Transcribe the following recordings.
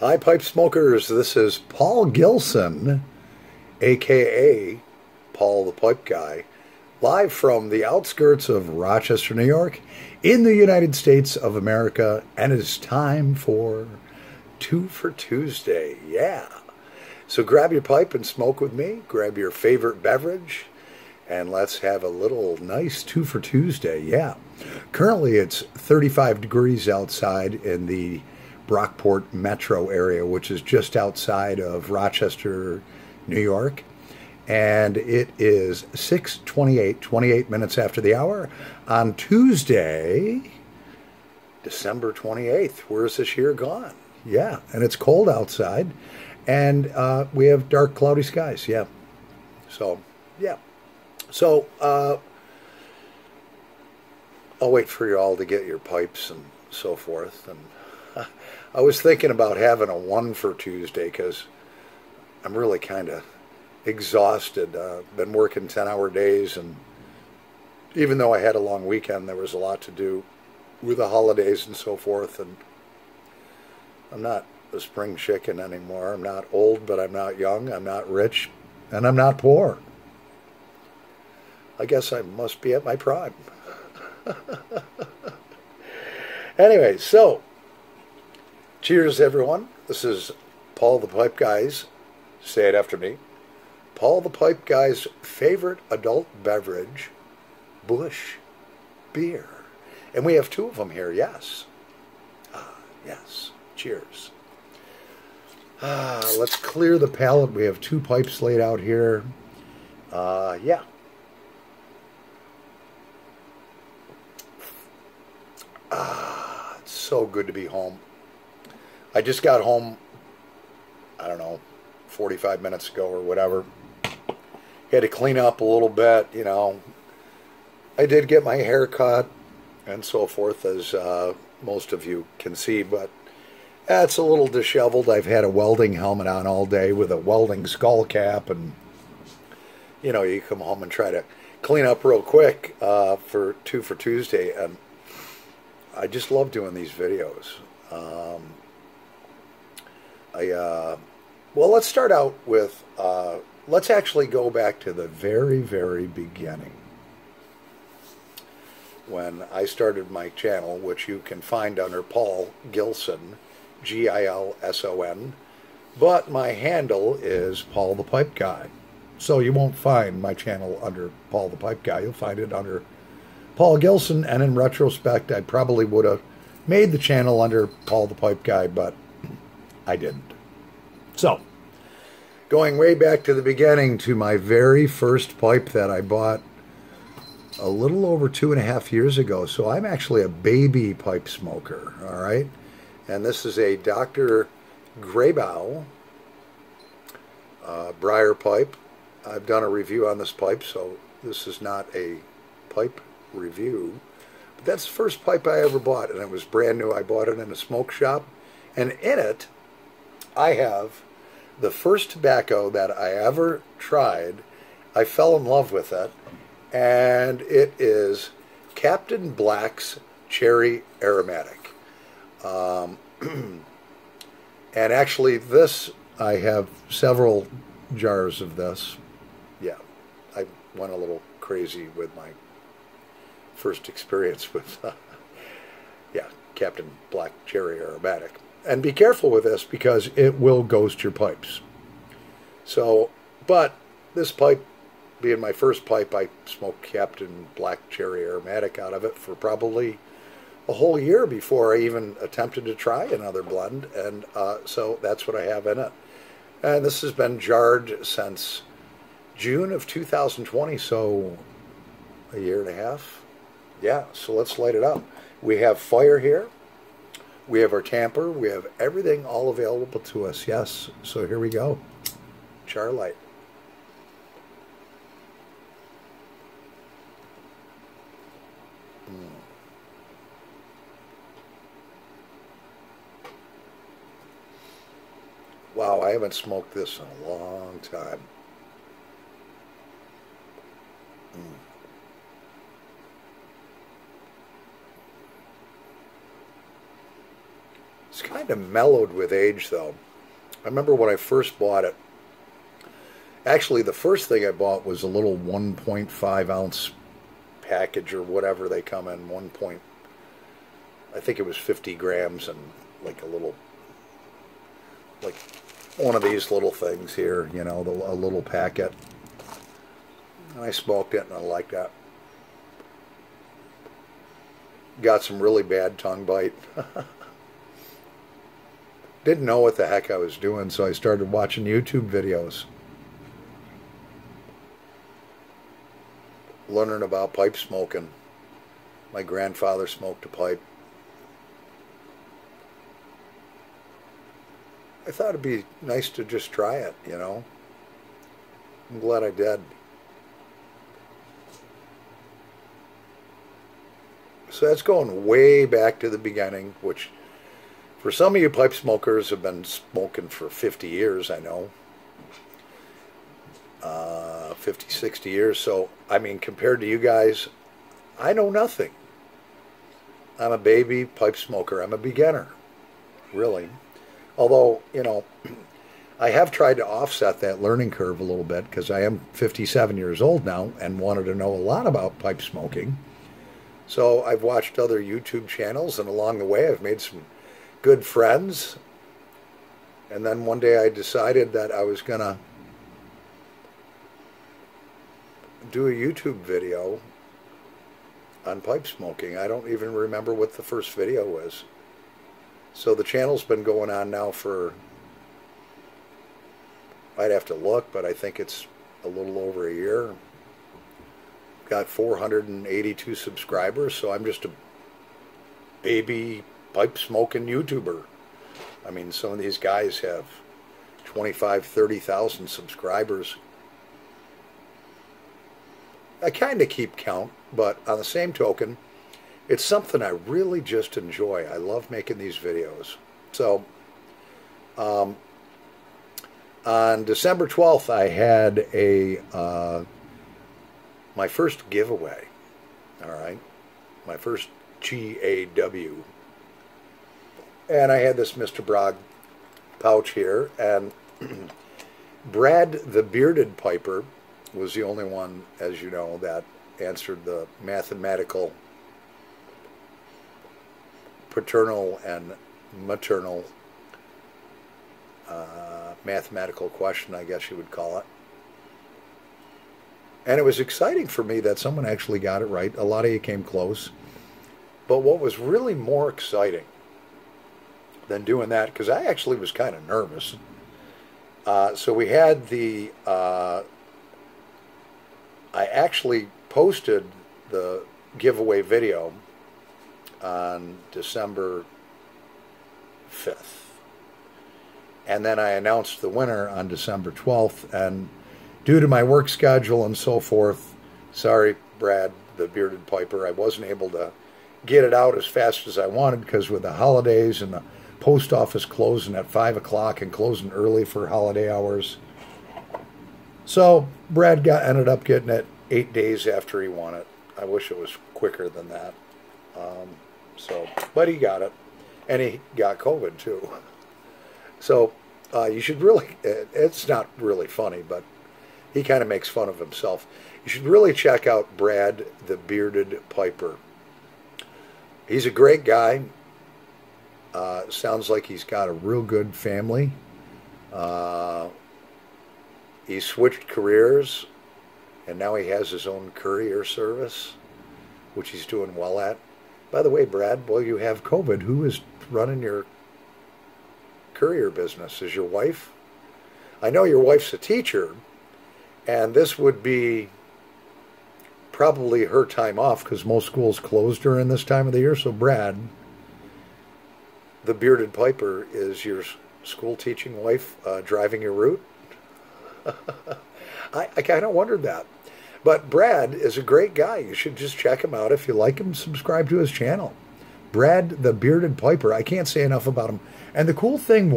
Hi, pipe smokers. This is Paul Gilson, aka Paul the Pipe Guy, live from the outskirts of Rochester, New York, in the United States of America, and it's time for Two for Tuesday. Yeah. So grab your pipe and smoke with me, grab your favorite beverage, and let's have a little nice Two for Tuesday. Yeah. Currently, it's 35 degrees outside in the Brockport metro area, which is just outside of Rochester, New York. And it is 6:28, 28 minutes after the hour on Tuesday, December 28th. Where's this year gone? Yeah, and it's cold outside, and we have dark, cloudy skies. Yeah. So, yeah. So, I'll wait for you all to get your pipes and so forth. And I was thinking about having a one for Tuesday because I'm really kind of exhausted. Been working 10-hour days, and even though I had a long weekend, there was a lot to do with the holidays and so forth. And I'm not a spring chicken anymore. I'm not old, but I'm not young. I'm not rich, and I'm not poor. I guess I must be at my prime. Anyway, so cheers, everyone. This is Paul the Pipe Guy's, say it after me, Paul the Pipe Guy's favorite adult beverage, Busch beer. And we have two of them here, yes. Yes, cheers. Let's clear the palate. We have two pipes laid out here. Yeah. It's so good to be home. I just got home, I don't know, 45 minutes ago or whatever. Had to clean up a little bit, you know. I did get my hair cut and so forth, as most of you can see, but it's a little disheveled. I've had a welding helmet on all day with a welding skull cap, and, you know, you come home and try to clean up real quick for Two for Tuesday, and I just love doing these videos. Well, let's start out with, let's actually go back to the very, very beginning. When I started my channel, which you can find under Paul Gilson, Gilson, but my handle is Paul the Pipe Guy. So you won't find my channel under Paul the Pipe Guy. You'll find it under Paul Gilson, and in retrospect, I probably would have made the channel under Paul the Pipe Guy, but I didn't. So, going way back to the beginning, to my very first pipe that I bought a little over 2.5 years ago. So I'm actually a baby pipe smoker, all right? And this is a Dr. Grabow briar pipe. I've done a review on this pipe, so this is not a pipe review. But that's the first pipe I ever bought, and it was brand new. I bought it in a smoke shop, and in it, I have the first tobacco that I ever tried. I fell in love with it, and it is Captain Black's Cherry Aromatic. And actually, this, I have several jars of this. Yeah, I went a little crazy with my first experience with, yeah, Captain Black Cherry Aromatic. And be careful with this because it will ghost your pipes. So, but this pipe, being my first pipe, I smoked Captain Black Cherry Aromatic out of it for probably a whole year before I even attempted to try another blend. And so that's what I have in it. And this has been jarred since June of 2020, so a year and a half. Yeah, so let's light it up. We have fire here. We have our tamper. We have everything all available to us. Yes, so here we go. Char light. Wow, I haven't smoked this in a long time. It's kind of mellowed with age, though. I remember when I first bought it. Actually, the first thing I bought was a little 1.5 ounce package or whatever they come in. I think it was 50 grams and like a little, like one of these little things here, you know, a little packet. And I smoked it and I liked that. Got some really bad tongue bite. Didn't know what the heck I was doing, so I started watching YouTube videos. Learning about pipe smoking. My grandfather smoked a pipe. I thought it'd be nice to just try it, you know. I'm glad I did. So that's going way back to the beginning, which for some of you pipe smokers have been smoking for 50 years, I know. 50, 60 years. So, I mean, compared to you guys, I know nothing. I'm a baby pipe smoker. I'm a beginner, really. Although, you know, I have tried to offset that learning curve a little bit because I am 57 years old now and wanted to know a lot about pipe smoking. So I've watched other YouTube channels, and along the way I've made some good friends. And then one day I decided that I was going to do a YouTube video on pipe smoking. I don't even remember what the first video was. So the channel's been going on now for, I'd have to look, but I think it's a little over a year. Got 482 subscribers, so I'm just a baby pipe smoking YouTuber. I mean, some of these guys have 25, 30,000 subscribers. I kind of keep count, but on the same token, it's something I really just enjoy. I love making these videos. So, on December 12th, I had my first giveaway. All right, my first GAW, and I had this Mr. Bragg pouch here, and Brad the Bearded Piper was the only one, as you know, that answered the mathematical paternal and maternal mathematical question, I guess you would call it. And it was exciting for me that someone actually got it right. A lot of you came close. But what was really more exciting than doing that, because I actually was kind of nervous. So we had the, I actually posted the giveaway video on December 5th. And then I announced the winner on December 12th. And due to my work schedule and so forth, sorry, Brad, the Bearded Piper, I wasn't able to get it out as fast as I wanted because with the holidays and the post office closing at 5 o'clock and closing early for holiday hours. So Brad ended up getting it 8 days after he won it. I wish it was quicker than that. But he got it. And he got COVID too. So you should really, it's not really funny, but he kind of makes fun of himself. You should really check out Brad the Bearded Piper. He's a great guy. Sounds like he's got a real good family. He switched careers, and now he has his own courier service, which he's doing well at. By the way, Brad, while you have COVID, who is running your courier business? Is your wife? I know your wife's a teacher, and this would be probably her time off because most schools close during this time of the year. So Brad, the Bearded Piper, is your school teaching wife driving your route? I kind of wondered that. But Brad is a great guy. You should just check him out. If you like him, subscribe to his channel. Brad the Bearded Piper. I can't say enough about him. And the cool thing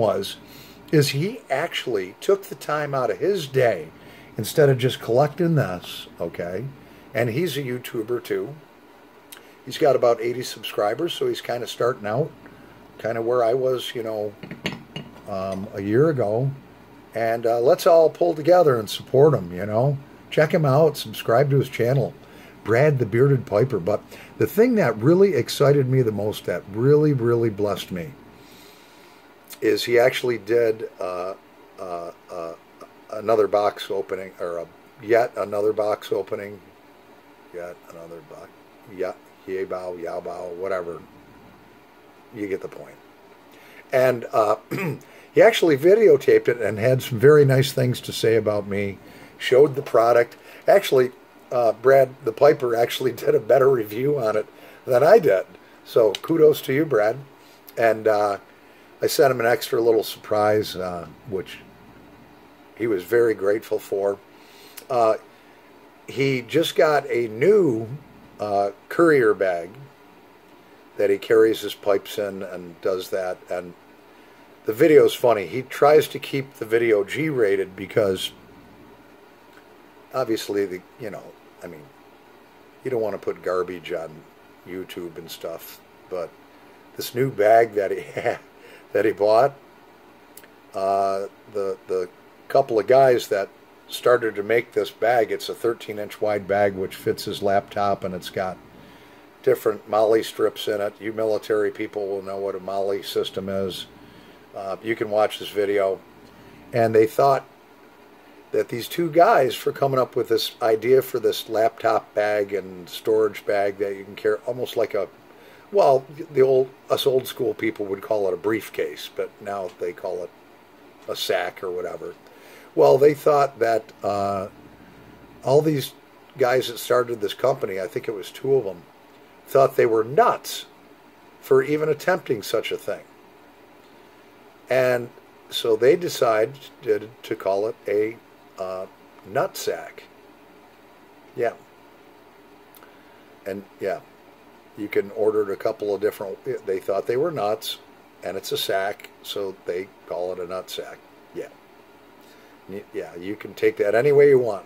is he actually took the time out of his day instead of just collecting this, okay? And he's a YouTuber too. He's got about 80 subscribers, so he's kind of starting out, kind of where I was, a year ago. And let's all pull together and support him. Check him out, subscribe to his channel, Brad the Bearded Piper. But the thing that really excited me the most, that really, really blessed me, is he actually did another box opening, or yet another box opening, yet another box, yay bow, yow bow, whatever. You get the point. And he actually videotaped it and had some very nice things to say about me, showed the product. Actually, Brad the Piper actually did a better review on it than I did. So kudos to you, Brad. And I sent him an extra little surprise, which he was very grateful for. He just got a new courier bag that he carries his pipes in and does that. And the video's funny. He tries to keep the video G-rated because obviously, you don't want to put garbage on YouTube and stuff. But this new bag that he had, that he bought, the couple of guys that started to make this bag, it's a 13-inch wide bag which fits his laptop, and it's got different MOLLE strips in it. You military people will know what a MOLLE system is. You can watch this video. And they thought that these two guys, for coming up with this idea for this laptop bag and storage bag that you can carry, almost like a, well, us old school people would call it a briefcase, but now they call it a sack or whatever. Well, they thought that all these guys that started this company, I think it was two of them, thought they were nuts for even attempting such a thing. And so they decided to call it a nut sack. Yeah. And yeah, you can order it a couple of different, they thought they were nuts, and it's a sack, so they call it a nut sack. Yeah. Yeah, you can take that any way you want.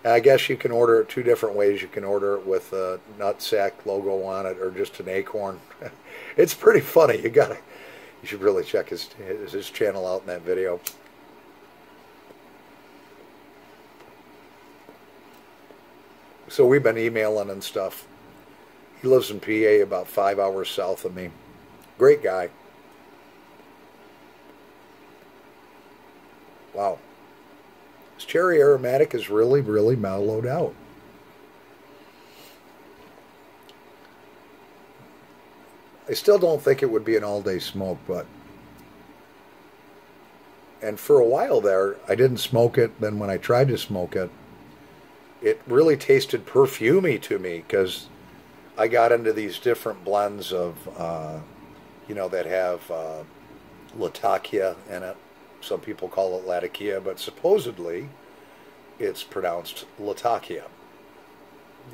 I guess you can order it two different ways. You can order it with a nutsack logo on it, or just an acorn. It's pretty funny. You should really check his channel out in that video. So we've been emailing and stuff. He lives in PA, about 5 hours south of me. Great guy. Wow. This cherry aromatic is really, really mellowed out. I still don't think it would be an all-day smoke, but... And for a while there, I didn't smoke it. Then when I tried to smoke it, it really tasted perfumey to me, because I got into these different blends of, that have Latakia in it. Some people call it Latakia, but supposedly it's pronounced Latakia.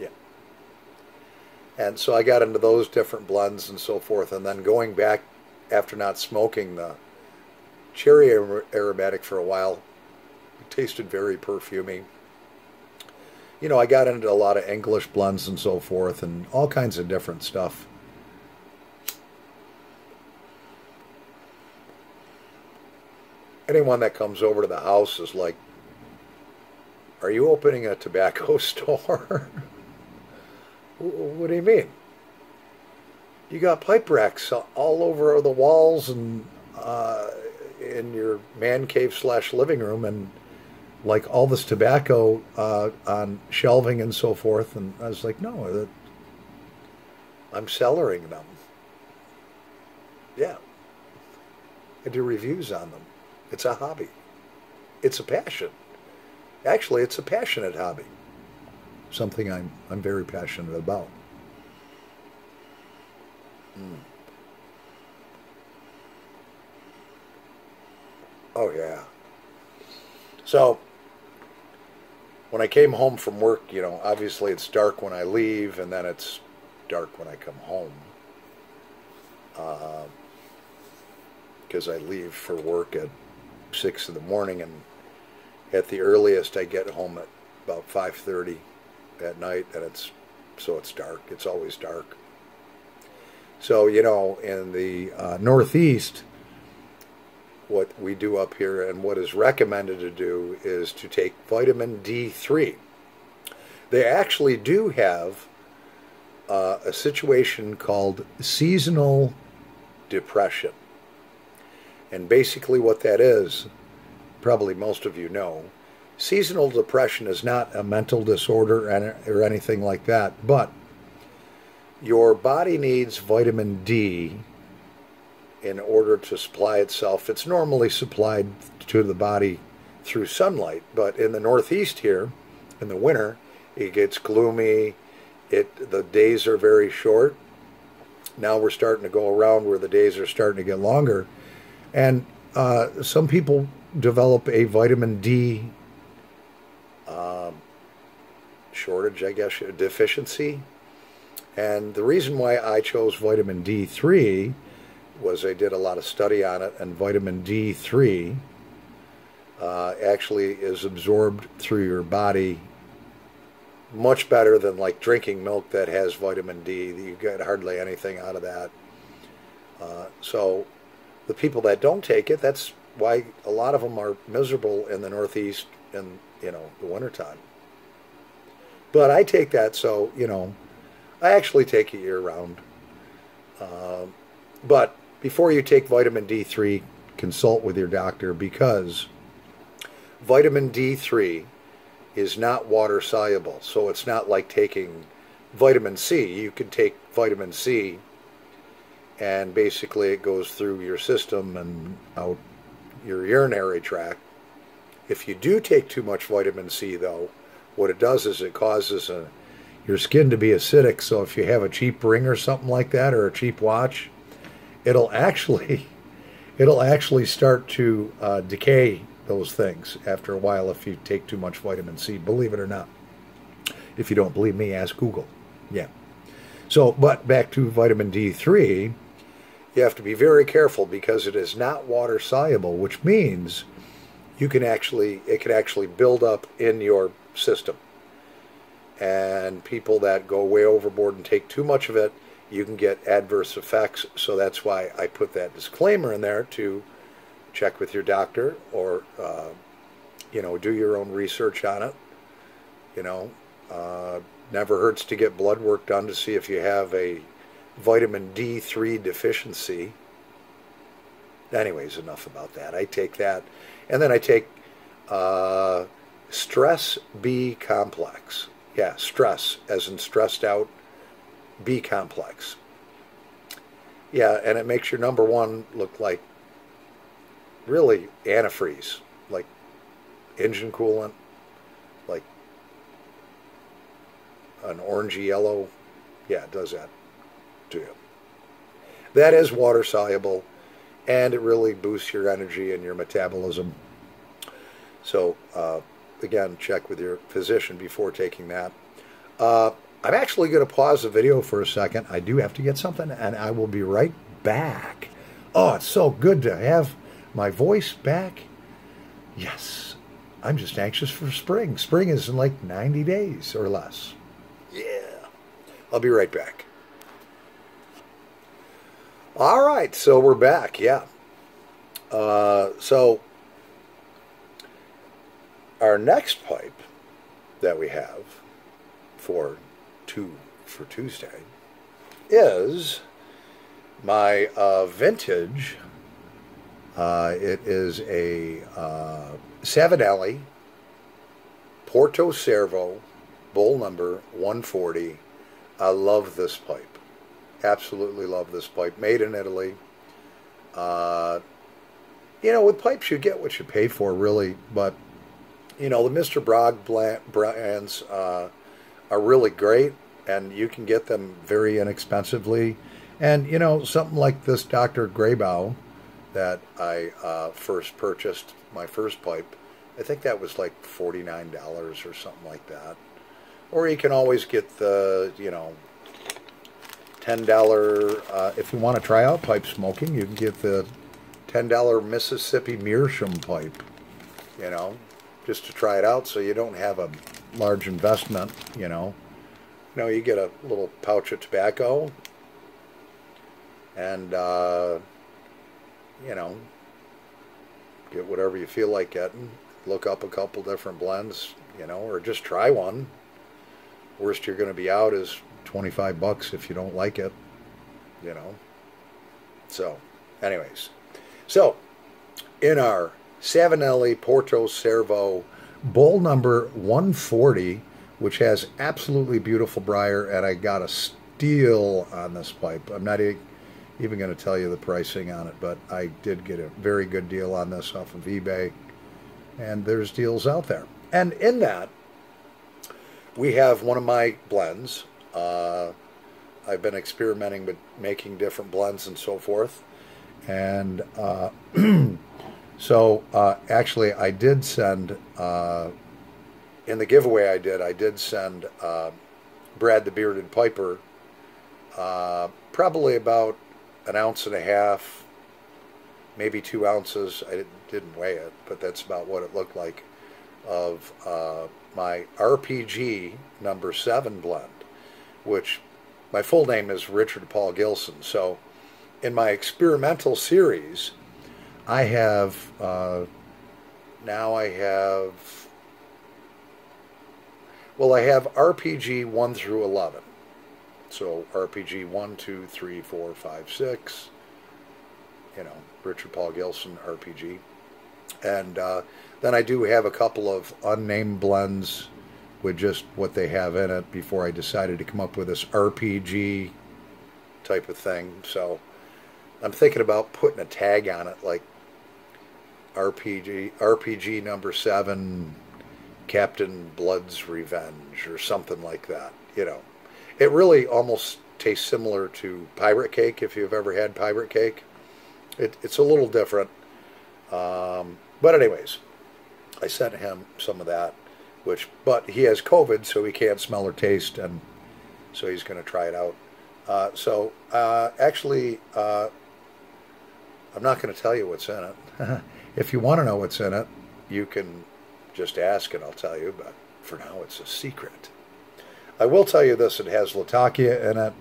Yeah. And so I got into those different blends and so forth, and then going back after not smoking the cherry aromatic for a while, it tasted very perfumey. I got into a lot of English blends and so forth, and all kinds of different stuff. Anyone that comes over to the house is like, are you opening a tobacco store? What do you mean? You got pipe racks all over the walls and in your man cave / living room, and like all this tobacco on shelving and so forth. And I was like, no, I'm cellaring them. Yeah. I do reviews on them. It's a hobby. It's a passion. Actually, it's a passionate hobby. Something I'm very passionate about. Oh, yeah. So, when I came home from work, obviously it's dark when I leave, and then it's dark when I come home. Because I leave for work at 6 in the morning, and at the earliest I get home at about 5:30 at night, and it's dark. It's always dark. So, in the Northeast, what we do up here and what is recommended to do is to take vitamin D3. They actually do have a situation called seasonal depression. And basically what that is, probably most of you know, seasonal depression is not a mental disorder or anything like that, but your body needs vitamin D in order to supply itself. It's normally supplied to the body through sunlight, but in the Northeast here, in the winter, it gets gloomy. The days are very short. Now we're starting to go around where the days are starting to get longer. And some people develop a vitamin D shortage, I guess, deficiency. And the reason why I chose vitamin D3 was I did a lot of study on it, and vitamin D3 actually is absorbed through your body much better than like drinking milk that has vitamin D. You get hardly anything out of that. So the people that don't take it, that's why a lot of them are miserable in the Northeast in, the wintertime. But I take that, so, I actually take it year-round. But before you take vitamin D3, consult with your doctor, because vitamin D3 is not water soluble. So it's not like taking vitamin C. You can take vitamin C and basically it goes through your system and out your urinary tract. If you do take too much vitamin C, though, what it does is it causes your skin to be acidic. So if you have a cheap ring or something like that, or a cheap watch, it'll actually start to decay those things after a while if you take too much vitamin C, believe it or not. If you don't believe me, ask Google. Yeah. So, but back to vitamin D3, you have to be very careful because it is not water soluble, which means it can actually build up in your system. And people that go way overboard and take too much of it, you can get adverse effects. So that's why I put that disclaimer in there to check with your doctor, or do your own research on it. Never hurts to get blood work done to see if you have a vitamin D3 deficiency. Anyways, enough about that. I take that, and then I take stress B complex. Yeah, stress as in stressed out, B complex. Yeah, and it makes your number one look like really antifreeze, like engine coolant, like an orangey yellow. Yeah, it does that to you. That is water soluble, and it really boosts your energy and your metabolism. So again, check with your physician before taking that. I'm actually going to pause the video for a second. I do have to get something, and I will be right back. Oh, it's so good to have my voice back. Yes, I'm just anxious for spring. Spring is in like 90 days or less. Yeah. I'll be right back. All right, so we're back, yeah. So our next pipe that we have for Tuesday is my vintage. It is a Savinelli Porto Servo bowl number 140. I love this pipe. Absolutely love this pipe. Made in Italy. With pipes you get what you pay for, really. But, the Mr. Bragg brands are really great. And you can get them very inexpensively. And, something like this Dr. Grabow that I first purchased, my first pipe, I think that was like $49 or something like that. Or you can always get the, $10, if you want to try out pipe smoking, you can get the $10 Mississippi Meerschaum pipe, just to try it out so you don't have a large investment, you get a little pouch of tobacco, and you know, get whatever you feel like getting. Look up a couple different blends, you know, or just try one. Worst you're going to be out is $25 if you don't like it, you know. So, anyways, so in our Savinelli Porto Cervo bowl number 140, which has absolutely beautiful briar, and I got a steal on this pipe. I'm not even going to tell you the pricing on it, but I did get a very good deal on this off of eBay, and there's deals out there. And in that, we have one of my blends. I've been experimenting with making different blends and so forth, and so actually I did send, in the giveaway I did send Brad the Bearded Piper probably about 1.5 ounces, maybe 2 ounces. I didn't weigh it, but that's about what it looked like, of my RPG number 7 blend, which my full name is Richard Paul Gilson. So in my experimental series, I have now I have RPG 1 through 11. So RPG 1, 2, 3, 4, 5, 6, you know, Richard Paul Gilson RPG. And then I do have a couple of unnamed blends with just what they have in it before I decided to come up with this RPG type of thing. So I'm thinking about putting a tag on it, like RPG number 7, Captain Blood's Revenge, or something like that, you know. It really almost tastes similar to Pirate Cake, if you've ever had Pirate Cake. It's a little different. But anyways, I sent him some of that, but he has COVID, so he can't smell or taste, and so he's going to try it out. Actually, I'm not going to tell you what's in it. If you want to know what's in it, you can just ask and I'll tell you, but for now it's a secret. I will tell you this: it has Latakia in it,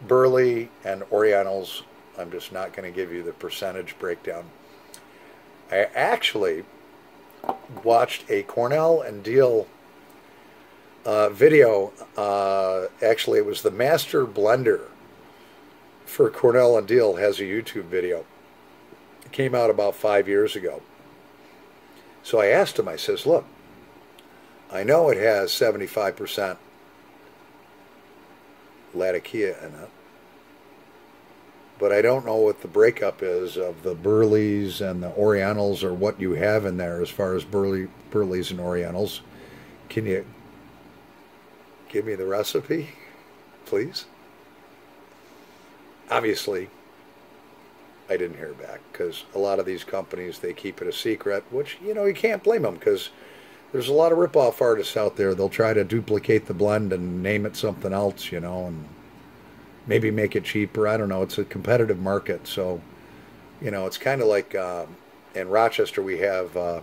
Burley, and Orientals. I'm just not going to give you the percentage breakdown. I actually watched a Cornell and Diehl video. Actually, it was the master blender for Cornell and Diehl has a YouTube video. It came out about 5 years ago. So I asked him, I says, look, I know it has 75% Latakia in it, but I don't know what the breakup is of the Burleys and the Orientals, or what you have in there as far as Burleys and Orientals. Can you give me the recipe, please? Obviously, I didn't hear back, because a lot of these companies, they keep it a secret, which, you know, you can't blame them, because there's a lot of rip-off artists out there. They'll try to duplicate the blend and name it something else, you know, and maybe make it cheaper. I don't know. It's a competitive market. So, you know, it's kind of like in Rochester we have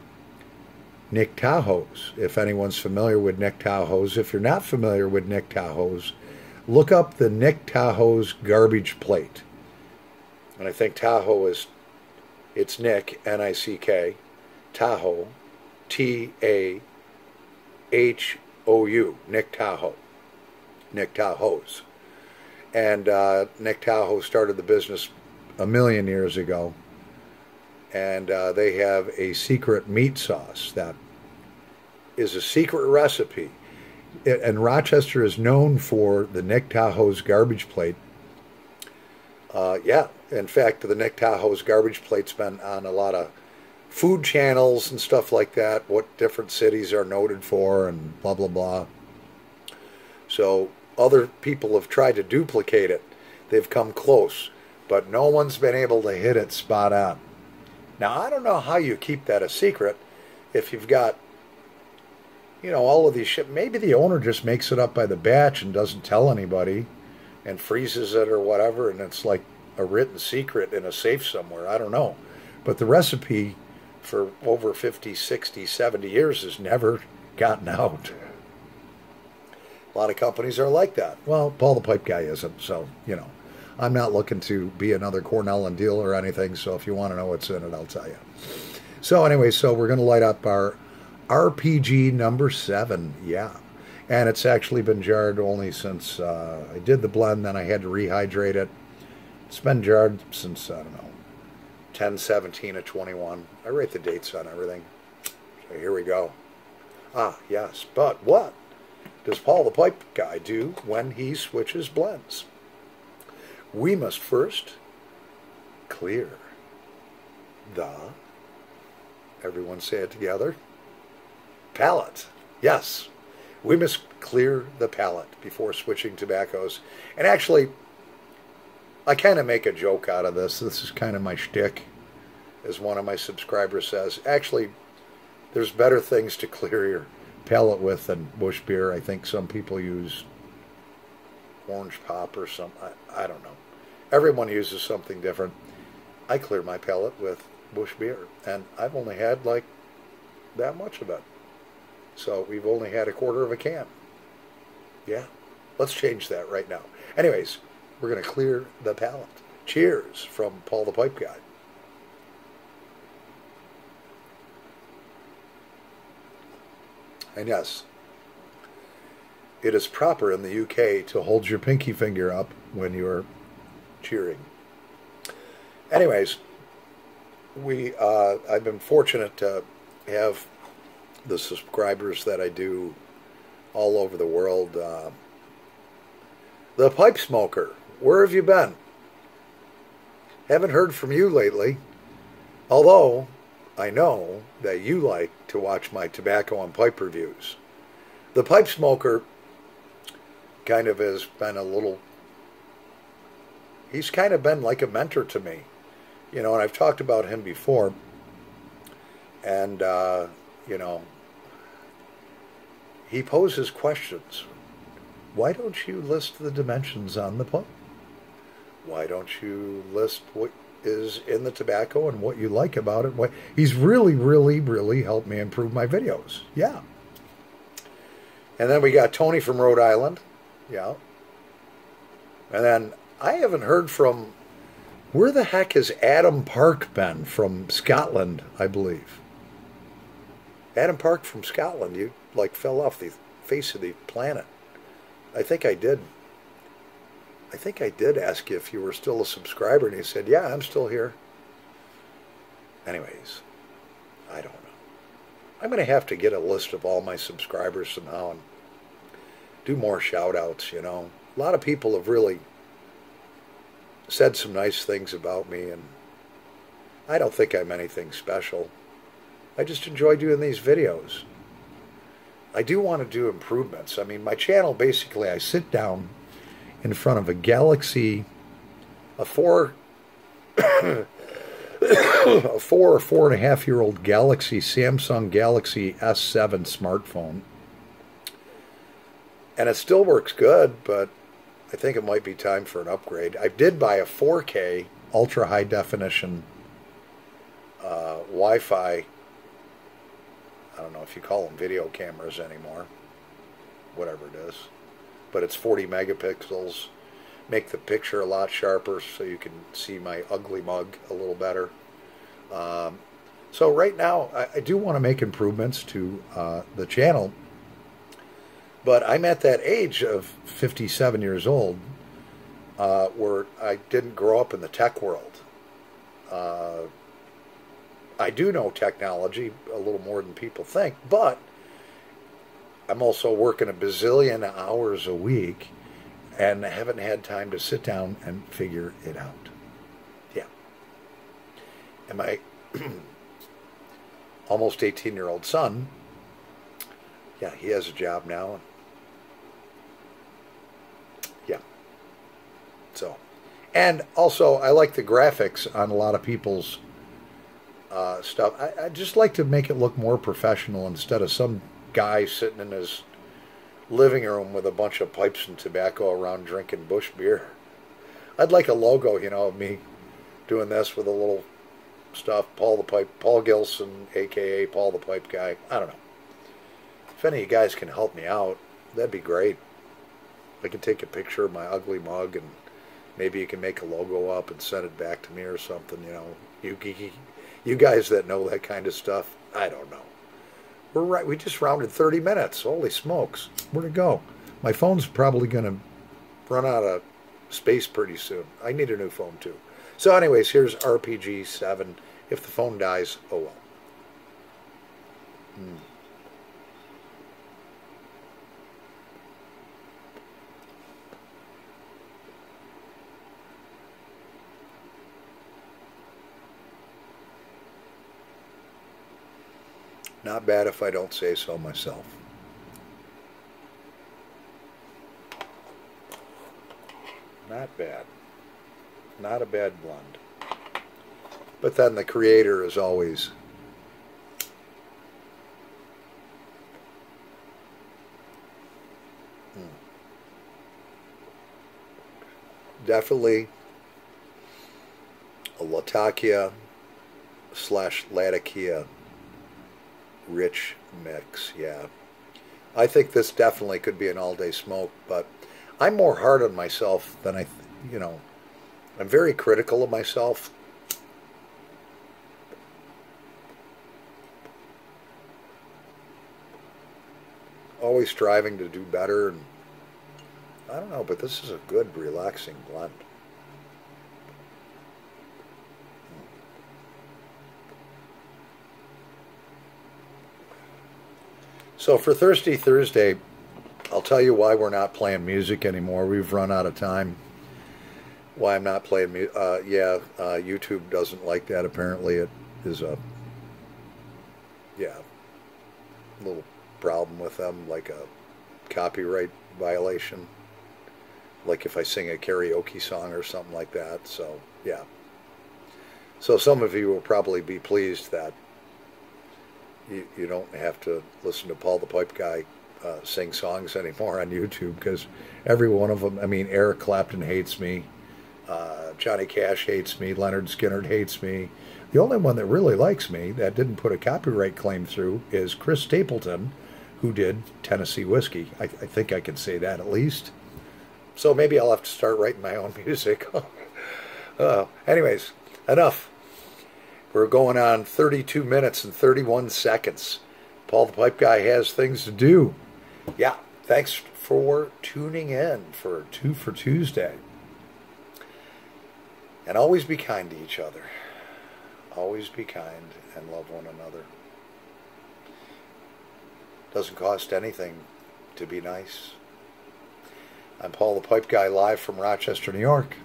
Nick Tahou's. If anyone's familiar with Nick Tahou's. If you're not familiar with Nick Tahou's, look up the Nick Tahou's garbage plate. And I think Tahoe it's Nick, N-I-C-K, Tahou, T-A-H-O-U, Nick Tahou, Nick Tahou's. And Nick Tahou started the business a million years ago. And they have a secret meat sauce that is a secret recipe. And Rochester is known for the Nick Tahou's garbage plate. Yeah, in fact, the Nick Tahou's garbage plate's been on a lot of food channels and stuff like that, what different cities are noted for and blah, blah, blah. So other people have tried to duplicate it. They've come close, but no one's been able to hit it spot on. Now, I don't know how you keep that a secret if you've got, you know, all of these shit. Maybe the owner just makes it up by the batch and doesn't tell anybody and freezes it or whatever, and it's like a written secret in a safe somewhere. I don't know. But the recipe for over 50, 60, 70 years has never gotten out. A lot of companies are like that. Well, Paul the Pipe Guy isn't, so, you know. I'm not looking to be another Cornell and deal or anything, so if you want to know what's in it, I'll tell you. So anyway, so we're going to light up our RPG number 7, yeah. And it's actually been jarred only since I did the blend, then I had to rehydrate it. It's been jarred since, I don't know, 10/17 of 21. I write the dates on everything. So here we go. Ah, yes, but what does Paul the Pipe Guy do when he switches blends? We must first clear the, everyone say it together, palate. Yes, we must clear the palate before switching tobaccos. And actually, I kind of make a joke out of this. This is kind of my shtick, as one of my subscribers says. Actually, there's better things to clear your palate with than Busch beer. I think some people use orange pop or something. I don't know. Everyone uses something different. I clear my palate with Busch beer, and I've only had like that much of it. So we've only had a quarter of a can. Yeah, let's change that right now. Anyways, we're going to clear the palate. Cheers from Paul the Pipe Guy. And yes, it is proper in the UK to hold your pinky finger up when you're cheering. Anyways, I've been fortunate to have the subscribers that I do all over the world. The Pipe Smoker, where have you been? Haven't heard from you lately, although I know that you like to watch my tobacco and pipe reviews. The Pipe Smoker kind of has been he's kind of been like a mentor to me. You know, and I've talked about him before. And, you know, he poses questions. Why don't you list the dimensions on the pipe? Why don't you list what is in the tobacco and what you like about it? He's really helped me improve my videos. Yeah. And then we got Tony from Rhode Island. Yeah. And then I haven't heard from, where the heck has Adam Park been? From Scotland, I believe. Adam Park from Scotland. You like fell off the face of the planet. I think I did ask you if you were still a subscriber, and you said, yeah, I'm still here. Anyways, I don't know. I'm going to have to get a list of all my subscribers somehow and do more shout-outs, you know. A lot of people have really said some nice things about me, and I don't think I'm anything special. I just enjoy doing these videos. I do want to do improvements. I mean, my channel, basically, I sit down in front of a Galaxy, a 4 or 4.5-year-old Galaxy, Samsung Galaxy S7 smartphone. And it still works good, but I think it might be time for an upgrade. I did buy a 4K ultra high definition Wi-Fi. I don't know if you call them video cameras anymore, whatever it is, but it's 40 megapixels, make the picture a lot sharper so you can see my ugly mug a little better. So right now I do want to make improvements to the channel, but I'm at that age of 57 years old where I didn't grow up in the tech world. I do know technology a little more than people think, but I'm also working a bazillion hours a week and I haven't had time to sit down and figure it out. Yeah. And my almost 18-year-old son, yeah, he has a job now. Yeah. So, and also I like the graphics on a lot of people's stuff. I just like to make it look more professional instead of some guy sitting in his living room with a bunch of pipes and tobacco around drinking Busch beer. I'd like a logo, you know, of me doing this with a little stuff. Paul Gilson, aka Paul the Pipe Guy. I don't know. If any of you guys can help me out, that'd be great. I can take a picture of my ugly mug and Maybe you can make a logo up and send it back to me or something, you know. You guys that know that kind of stuff, I don't know. We're right. We just rounded 30 minutes. Holy smokes. Where'd it go? My phone's probably going to run out of space pretty soon. I need a new phone too. So anyways, here's RPG 7. If the phone dies, oh well. Not bad if I don't say so myself. Not bad. Not a bad blend. But then the creator is always definitely a Latakia / Latakia rich mix, yeah. I think this definitely could be an all-day smoke, but I'm more hard on myself than I'm very critical of myself. Always striving to do better, and I don't know, but this is a good, relaxing blend. So for Thirsty Thursday, I'll tell you why we're not playing music anymore. We've run out of time. Why I'm not playing music. YouTube doesn't like that. Apparently it is a little problem with them, like a copyright violation. Like if I sing a karaoke song or something like that. So, yeah. So some of you will probably be pleased that you don't have to listen to Paul the Pipe Guy sing songs anymore on YouTube, because every one of them, I mean, Eric Clapton hates me, Johnny Cash hates me, Leonard Skinner hates me. The only one that really likes me that didn't put a copyright claim through is Chris Stapleton, who did Tennessee Whiskey. I think I can say that at least. So maybe I'll have to start writing my own music. Anyways, enough. We're going on 32 minutes and 31 seconds. Paul the Pipe Guy has things to do. Yeah, thanks for tuning in for Two for Tuesday. And always be kind to each other. Always be kind and love one another. Doesn't cost anything to be nice. I'm Paul the Pipe Guy, live from Rochester, New York.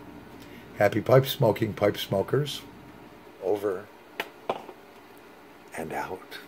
Happy pipe smoking, pipe smokers. Over and out.